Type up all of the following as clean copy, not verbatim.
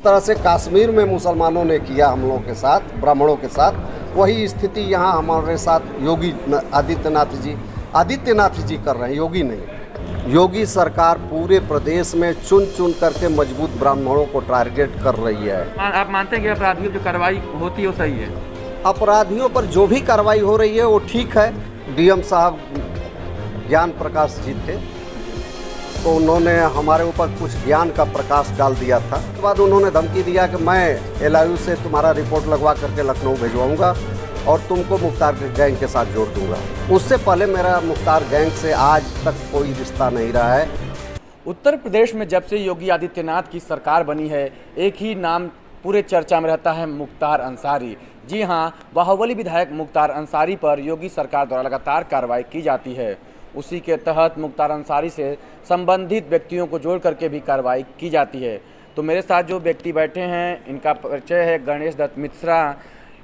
तरह से कश्मीर में मुसलमानों ने किया हम लोगों के साथ, ब्राह्मणों के साथ, वही स्थिति यहाँ हमारे साथ योगी आदित्यनाथ जी कर रहे हैं। योगी नहीं, योगी सरकार पूरे प्रदेश में चुन चुन करके मजबूत ब्राह्मणों को टारगेट कर रही है। आप मानते हैं कि अपराधियों जो कार्रवाई होती है वो सही है? अपराधियों पर जो भी कार्रवाई हो रही है वो ठीक है। डीएम साहब ज्ञान प्रकाश जी थे, तो उन्होंने हमारे ऊपर कुछ ज्ञान का प्रकाश डाल दिया था। उसके बाद उन्होंने धमकी दिया कि मैं एलआईयू से तुम्हारा रिपोर्ट लगवा करके लखनऊ भिजवाऊंगा और तुमको मुख्तार गैंग के साथ जोड़ दूंगा। उससे पहले मेरा मुख्तार गैंग से आज तक कोई रिश्ता नहीं रहा है। उत्तर प्रदेश में जब से योगी आदित्यनाथ की सरकार बनी है, एक ही नाम पूरे चर्चा में रहता है, मुख्तार अंसारी। जी हाँ, बाहुबली विधायक मुख्तार अंसारी पर योगी सरकार द्वारा लगातार कार्रवाई की जाती है। उसी के तहत मुख्तार अंसारी से संबंधित व्यक्तियों को जोड़ करके भी कार्रवाई की जाती है। तो मेरे साथ जो व्यक्ति बैठे हैं, इनका परिचय है गणेश दत्त मिश्रा।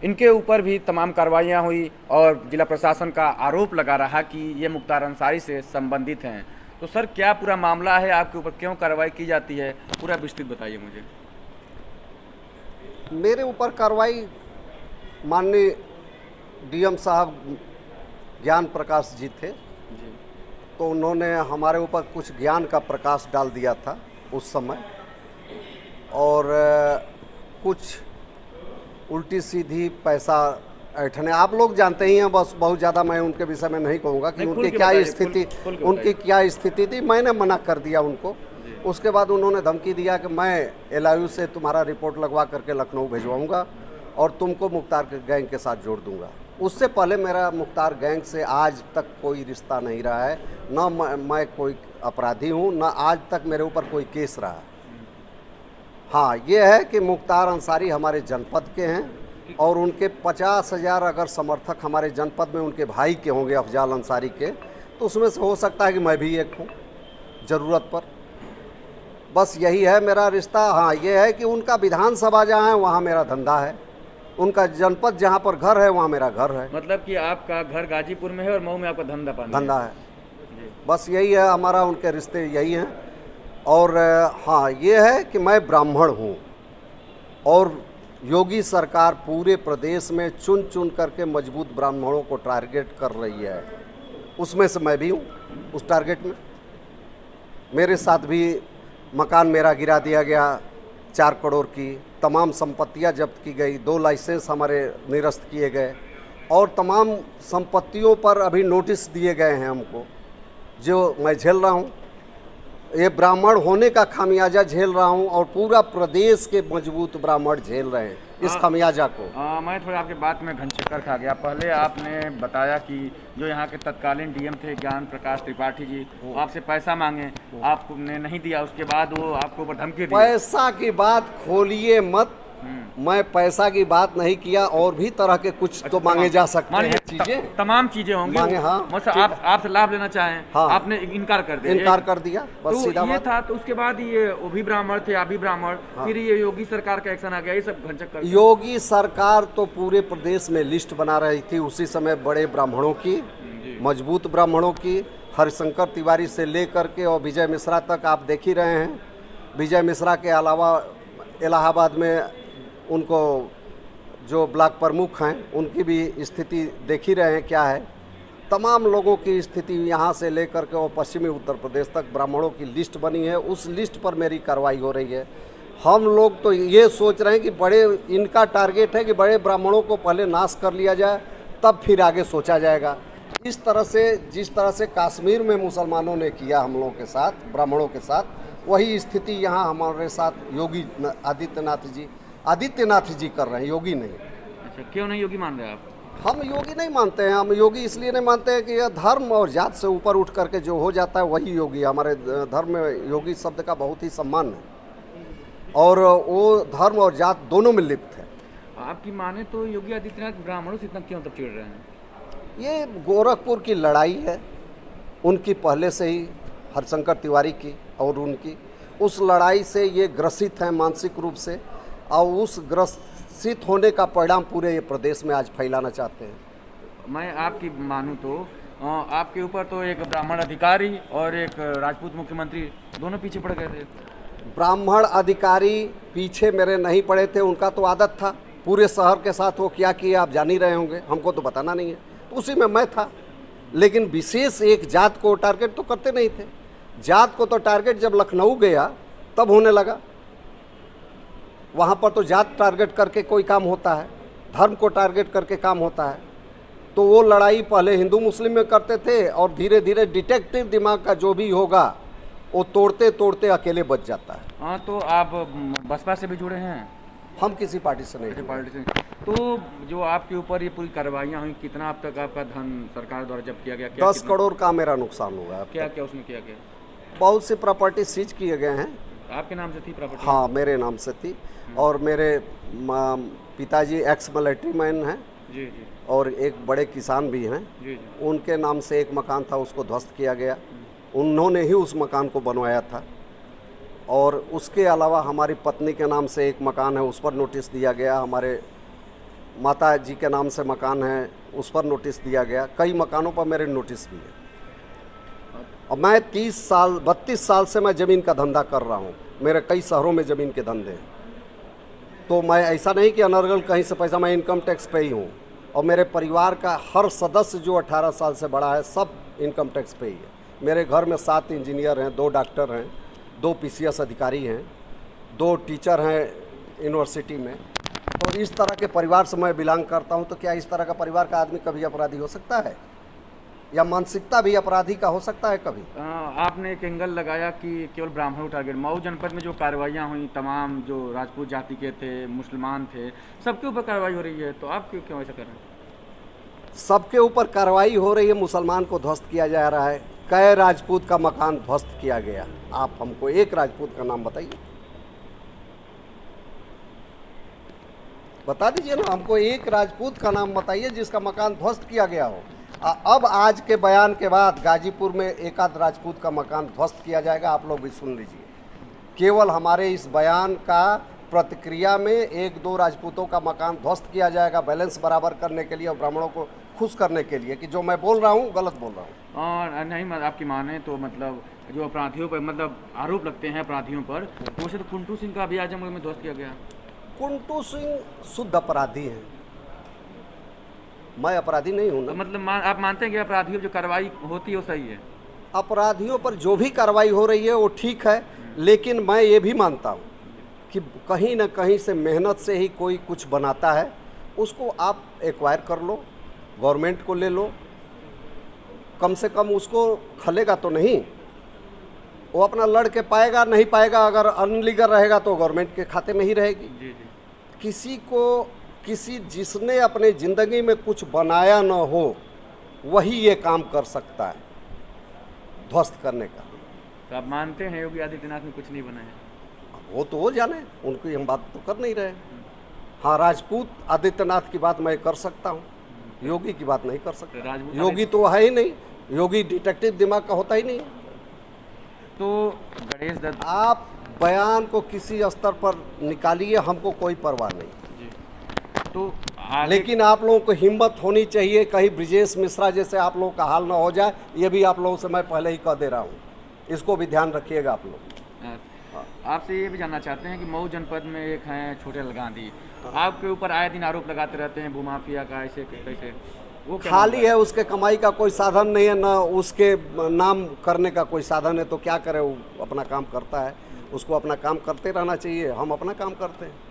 इनके ऊपर भी तमाम कार्रवाइयाँ हुई और जिला प्रशासन का आरोप लगा रहा कि ये मुख्तार अंसारी से संबंधित हैं। तो सर, क्या पूरा मामला है, आपके ऊपर क्यों कार्रवाई की जाती है, पूरा विस्तृत बताइए मुझे। मेरे ऊपर कार्रवाई माननीय डीएम साहब ज्ञान प्रकाश जी थे, तो उन्होंने हमारे ऊपर कुछ ज्ञान का प्रकाश डाल दिया था उस समय, और कुछ उल्टी सीधी पैसा ऐठने, आप लोग जानते ही हैं, बस बहुत ज़्यादा मैं उनके विषय में नहीं कहूँगा कि उनकी क्या स्थिति थी। मैंने मना कर दिया उनको। उसके बाद उन्होंने धमकी दिया कि मैं एलआईयू से तुम्हारा रिपोर्ट लगवा करके लखनऊ भिजवाऊंगा और तुमको मुख्तार गैंग के साथ जोड़ दूंगा। उससे पहले मेरा मुख्तार गैंग से आज तक कोई रिश्ता नहीं रहा है। न मैं कोई अपराधी हूं, न आज तक मेरे ऊपर कोई केस रहा है। हाँ, ये है कि मुख्तार अंसारी हमारे जनपद के हैं और उनके 50,000 अगर समर्थक हमारे जनपद में उनके भाई के होंगे, अफजाल अंसारी के, तो उसमें से हो सकता है कि मैं भी एक हूँ ज़रूरत पर। बस यही है मेरा रिश्ता। हाँ, ये है कि उनका विधानसभा जहाँ है वहाँ मेरा धंधा है, उनका जनपद जहाँ पर घर है वहाँ मेरा घर है। मतलब कि आपका घर गाजीपुर में है और मऊ में आपका धंधा है। बस यही है हमारा, उनके रिश्ते यही हैं। और हाँ, ये है कि मैं ब्राह्मण हूँ और योगी सरकार पूरे प्रदेश में चुन चुन करके मजबूत ब्राह्मणों को टारगेट कर रही है। उसमें से मैं भी हूँ उस टारगेट में। मेरे साथ भी मकान मेरा गिरा दिया गया, 4 करोड़ की तमाम संपत्तियां जब्त की गई, 2 लाइसेंस हमारे निरस्त किए गए और तमाम संपत्तियों पर अभी नोटिस दिए गए हैं हमको, जो मैं झेल रहा हूं। ये ब्राह्मण होने का खामियाजा झेल रहा हूं और पूरा प्रदेश के मजबूत ब्राह्मण झेल रहे हैं इस खामियाजा को। मैं थोड़ा आपके बात में घन चक्कर खा गया। पहले आपने बताया कि जो यहाँ के तत्कालीन डीएम थे ज्ञान प्रकाश त्रिपाठी जी, आपसे पैसा मांगे, आपने नहीं दिया। उसके बाद वो आपको ऊपर धमकी दी। पैसा की बात खोलिए मत, मैं पैसा की बात नहीं किया, और भी तरह के कुछ तो मांगे जा सकते हैं चीजें, तमाम चीजें होंगी मांगे। हाँ, मतलब आपसे लाभ लेना चाहें। हाँ, आपने इनकार कर दिया। बस तो सीधा ये था। तो उसके बाद ये वो भी ब्राह्मण थे, आप भी ब्राह्मण। हाँ। फिर ये योगी सरकार का एक्शन आ गया, ये सब घनचक्कर। योगी सरकार तो पूरे प्रदेश में लिस्ट बना रही थी उसी समय, बड़े ब्राह्मणों की, मजबूत ब्राह्मणों की, हरिशंकर तिवारी से लेकर के और विजय मिश्रा तक आप देख ही रहे हैं। विजय मिश्रा के अलावा इलाहाबाद में उनको जो ब्लॉक प्रमुख हैं उनकी भी स्थिति देख ही रहे हैं क्या है। तमाम लोगों की स्थिति यहाँ से लेकर के और पश्चिमी उत्तर प्रदेश तक ब्राह्मणों की लिस्ट बनी है, उस लिस्ट पर मेरी कार्रवाई हो रही है। हम लोग तो ये सोच रहे हैं कि बड़े, इनका टारगेट है कि बड़े ब्राह्मणों को पहले नाश कर लिया जाए, तब फिर आगे सोचा जाएगा। इस तरह से, जिस तरह से कश्मीर में मुसलमानों ने किया हम लोगों के साथ, ब्राह्मणों के साथ, वही स्थिति यहाँ हमारे साथ योगी आदित्यनाथ जी कर रहे हैं। योगी नहीं। अच्छा, क्यों नहीं योगी मान रहे आप? हम योगी नहीं मानते हैं। हम योगी इसलिए नहीं मानते हैं कि यह धर्म और जात से ऊपर उठ करके जो हो जाता है वही योगी। हमारे धर्म में योगी शब्द का बहुत ही सम्मान है और वो धर्म और जात दोनों में लिप्त है। आपकी माने तो योगी आदित्यनाथ ब्राह्मणों से इतना क्यों तब चिढ़ रहे हैं? ये गोरखपुर की लड़ाई है उनकी, पहले से ही हरिशंकर तिवारी की और उनकी, उस लड़ाई से ये ग्रसित हैं मानसिक रूप से, और उस ग्रसित होने का परिणाम पूरे ये प्रदेश में आज फैलाना चाहते हैं। मैं आपकी मानूं तो आपके ऊपर तो एक ब्राह्मण अधिकारी और एक राजपूत मुख्यमंत्री दोनों पीछे पड़ गए थे। ब्राह्मण अधिकारी पीछे मेरे नहीं पड़े थे, उनका तो आदत था। पूरे शहर के साथ वो क्या किया आप जान ही रहे होंगे, हमको तो बताना नहीं है, तो उसी में मैं था। लेकिन विशेष एक जात को टारगेट तो करते नहीं थे। जात को तो टारगेट जब लखनऊ गया तब होने लगा। वहाँ पर तो जात टारगेट करके कोई काम होता है, धर्म को टारगेट करके काम होता है। तो वो लड़ाई पहले हिंदू मुस्लिम में करते थे और धीरे धीरे डिटेक्टिव दिमाग का जो भी होगा वो तोड़ते तोड़ते अकेले बच जाता है। हाँ, तो आप बसपा से भी जुड़े हैं? हम किसी पार्टी से नहीं जुड़े। पार्टी से। तो जो आपके ऊपर ये पूरी कार्रवाइयाँ हुई, कितना अब तक आपका धन सरकार द्वारा जब्त किया गया? 10 करोड़ का मेरा नुकसान हुआ है। क्या क्या उसमें किया गया? बहुत सी प्रॉपर्टी सीज किए गए हैं। आपके नाम से थी प्रॉपर्टी? हाँ, मेरे नाम से थी। और मेरे पिताजी एक्स मिलिट्री मैन हैं जी जी, और एक बड़े किसान भी हैं, जी जी। उनके नाम से एक मकान था, उसको ध्वस्त किया गया। उन्होंने ही उस मकान को बनवाया था। और उसके अलावा हमारी पत्नी के नाम से एक मकान है, उस पर नोटिस दिया गया। हमारे माता जी के नाम से मकान है, उस पर नोटिस दिया गया। कई मकानों पर मेरे नोटिस भी है। और मैं 32 साल से मैं ज़मीन का धंधा कर रहा हूँ। मेरे कई शहरों में ज़मीन के धंधे हैं। तो मैं ऐसा नहीं कि अनर्गल कहीं से पैसा, मैं इनकम टैक्स पे ही हूँ। और मेरे परिवार का हर सदस्य जो 18 साल से बड़ा है सब इनकम टैक्स पे ही है। मेरे घर में 7 इंजीनियर हैं, 2 डॉक्टर हैं, 2 PCS अधिकारी हैं, 2 टीचर हैं यूनिवर्सिटी में। और इस तरह के परिवार से मैं बिलोंग करता हूं। तो क्या इस तरह का परिवार का आदमी कभी अपराधी हो सकता है? या मानसिकता भी अपराधी का हो सकता है कभी? आपने एक एंगल लगाया कि केवल ब्राह्मण को टारगेट। मऊ जनपद में जो कार्रवाइयाँ हुई, तमाम जो राजपूत जाति के थे, मुसलमान थे, सबके ऊपर कार्रवाई हो रही है, तो आप क्यों ऐसा कर रहे हैं? सबके ऊपर कार्रवाई हो रही है। मुसलमान को ध्वस्त किया जा रहा है। कई राजपूत का मकान ध्वस्त किया गया? आप हमको एक राजपूत का नाम बताइए, बता दीजिए ना, हमको एक राजपूत का नाम बताइए जिसका मकान ध्वस्त किया गया हो। अब आज के बयान के बाद गाजीपुर में एक आध राजपूत का मकान ध्वस्त किया जाएगा, आप लोग भी सुन लीजिए। केवल हमारे इस बयान का प्रतिक्रिया में 1-2 राजपूतों का मकान ध्वस्त किया जाएगा, बैलेंस बराबर करने के लिए और ब्राह्मणों को खुश करने के लिए कि जो मैं बोल रहा हूँ गलत बोल रहा हूँ। और नहीं, आपकी माने तो मतलब जो अपराधियों पर मतलब आरोप लगते हैं अपराधियों पर, वो से तो कुंटू सिंह का भी आजमगढ़ में ध्वस्त किया गया। कुंटू सिंह शुद्ध अपराधी हैं, मैं अपराधी नहीं हूँ ना। तो मतलब आप मानते हैं कि अपराधियों जो कार्रवाई होती है वो सही है? अपराधियों पर जो भी कार्रवाई हो रही है वो ठीक है, लेकिन मैं ये भी मानता हूँ कि कहीं ना कहीं से मेहनत से ही कोई कुछ बनाता है, उसको आप एक्वायर कर लो, गवर्नमेंट को ले लो, कम से कम उसको खलेगा तो नहीं। वो अपना लड़ के पाएगा नहीं पाएगा, अगर अनलीगल रहेगा तो गवर्नमेंट के खाते में ही रहेगी। जी जी। किसी को जिसने अपने ज़िंदगी में कुछ बनाया न हो वही ये काम कर सकता है ध्वस्त करने का। तो आप मानते हैं योगी आदित्यनाथ ने कुछ नहीं बनाया? वो तो वो जाने, उनकी हम बात तो कर नहीं रहे। हाँ, राजपूत आदित्यनाथ की बात मैं कर सकता हूँ, योगी की बात नहीं कर सकता। योगी तो है ही नहीं, योगी डिटेक्टिव दिमाग का होता ही नहीं। तो गणेश दत्त, आप बयान को किसी स्तर पर निकालिए, हमको कोई परवाह नहीं। तो लेकिन आप लोगों को हिम्मत होनी चाहिए, कहीं ब्रिजेश मिश्रा जैसे आप लोगों का हाल ना हो जाए। ये भी आप लोगों से मैं पहले ही कह दे रहा हूँ, इसको भी ध्यान रखिएगा आप लोग। आपसे ये भी जानना चाहते हैं कि मऊ जनपद में एक हैं छोटे गांधी, आपके ऊपर आए दिन आरोप लगाते रहते हैं भूमाफिया का, ऐसे कैसे? वो खाली है, उसके कमाई का कोई साधन नहीं है, ना उसके नाम करने का कोई साधन है, तो क्या करे? वो अपना काम करता है, उसको अपना काम करते रहना चाहिए, हम अपना काम करते हैं।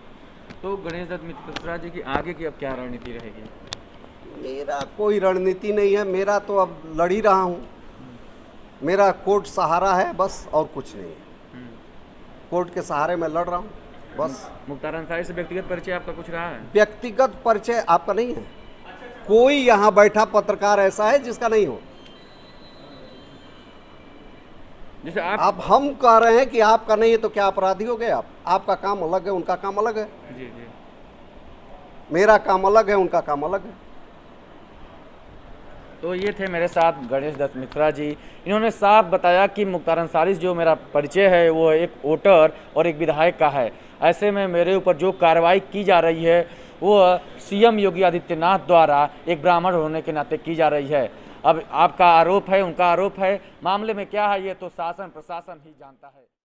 तो गणेश दत्त मिश्रा जी की आगे की अब क्या रणनीति रहेगी? मेरा कोई रणनीति नहीं है, मेरा तो अब लड़ ही रहा हूँ। मेरा कोर्ट सहारा है बस, और कुछ नहीं है। कोर्ट के सहारे में लड़ रहा हूँ बस। मुख्तार अंसारी से व्यक्तिगत परिचय आपका कुछ रहा है? व्यक्तिगत परिचय आपका नहीं है? कोई यहाँ बैठा पत्रकार ऐसा है जिसका नहीं हो? जैसे आप हम कह रहे हैं कि आपका नहीं है तो क्या अपराधी हो गए आप? आपका काम अलग है, उनका काम अलग है। जी जी। मेरा काम अलग है, उनका काम अलग है। तो ये थे मेरे साथ गणेश दत्त मिश्रा जी। इन्होंने साफ बताया कि मुख्तार अंसारी जो मेरा परिचय है वो एक वोटर और एक विधायक का है। ऐसे में मेरे ऊपर जो कार्रवाई की जा रही है वो सीएम योगी आदित्यनाथ द्वारा एक ब्राह्मण होने के नाते की जा रही है। अब आपका आरोप है, उनका आरोप है, मामले में क्या है ये तो शासन प्रशासन ही जानता है।